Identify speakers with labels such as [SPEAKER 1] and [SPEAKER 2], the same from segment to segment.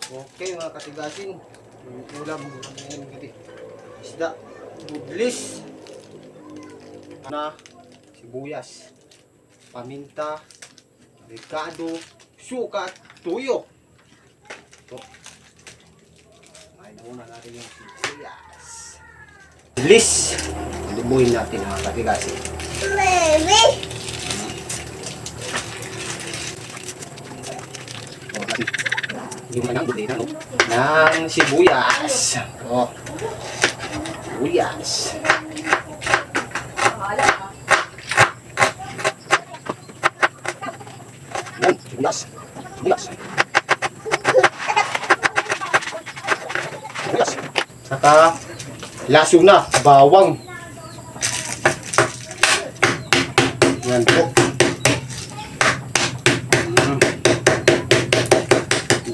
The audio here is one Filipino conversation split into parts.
[SPEAKER 1] Okay mga katigasin, yung ulam ngayong gabi. Isda, budlis, na sibuyas, paminta, ricado, suka, tuyo. Ito. Kain muna natin yung sibuyas. Budlis, lubuhin natin mga katigasin. Yung manang buti na, no? Ng sibuyas. Oh. Sibuyas. Yan, sibuyas. Sibuyas. Sibuyas. Saka, laso na, bawang. Yan po.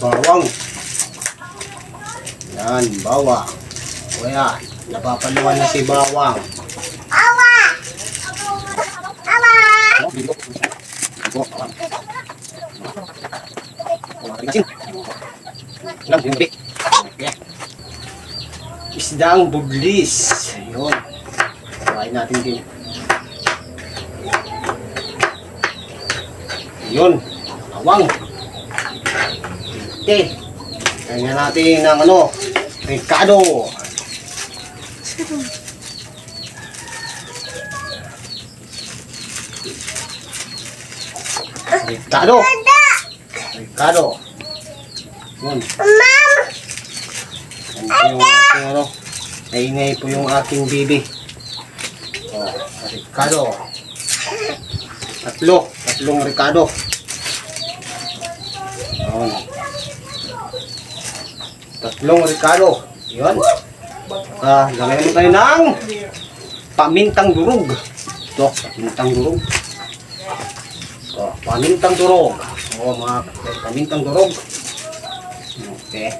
[SPEAKER 1] Bawang. Yan, bawang. O yan, napapaluan na si bawang. Awa! Awa! Isdang budlis. Yun. Kain natin din. Yun. Bawang. Okay. Kaya natin ng ano, ricado. Ricado. Ricado. Yun. Ma'am. Yan po yung aking ano, naingay po yung aking bibi. Oh, ricado. Tatlong ricado. Yun. Tatlong ricado. Yun. Lagyan mo tayo ng pamintang durog. Ito, pamintang durog. Pamintang durog. Mga pamintang durog. Okay.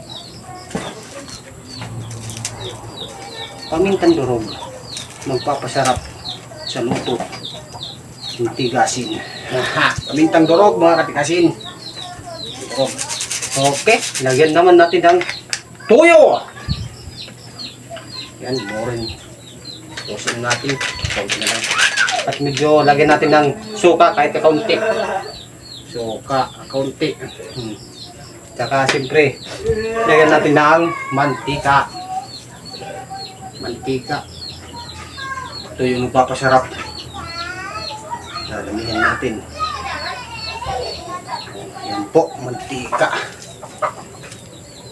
[SPEAKER 1] Pamintang durog. Magpapasarap sa luto. Yung tigasin. Pamintang durog mga katikasin. Okay, lagyan naman natin ng tuyo. Yan, morin. Tusin natin. Kaunti na lang. At medyo lagyan natin ng suka kahit kaunti. Suka, kaunti. Tsaka siyempre, lagyan natin ng mantika. Mantika. Ito yung nagpapasarap. Lalamihan natin. Yan po, mantika.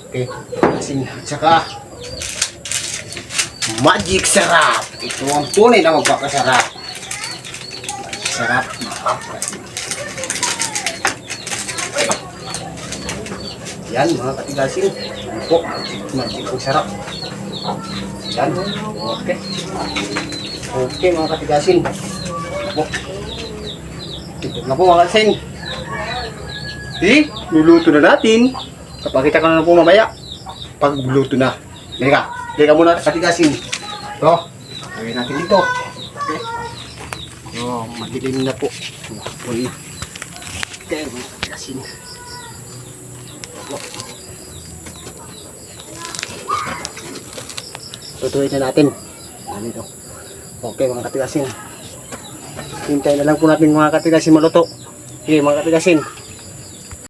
[SPEAKER 1] Okay, asin at saka magic sarap. Ito ang tunay na magpapasarap. Magic sarap. Yan mga katigasin. Yan po, magic ang sarap. Yan, okay. Okay mga katigasin. Ito na po mga katigasin. Luluto na natin. Kapakita ka na po mamaya pag luto na. Lika muna katigasin. Ito, lagyan natin dito. Okay. Madilim na po. Okay, mga katigasin. Tutuin na natin. Dito. Okay mga katigasin. Hintayin na lang po natin mga katigasin maluto. Okay mga katigasin.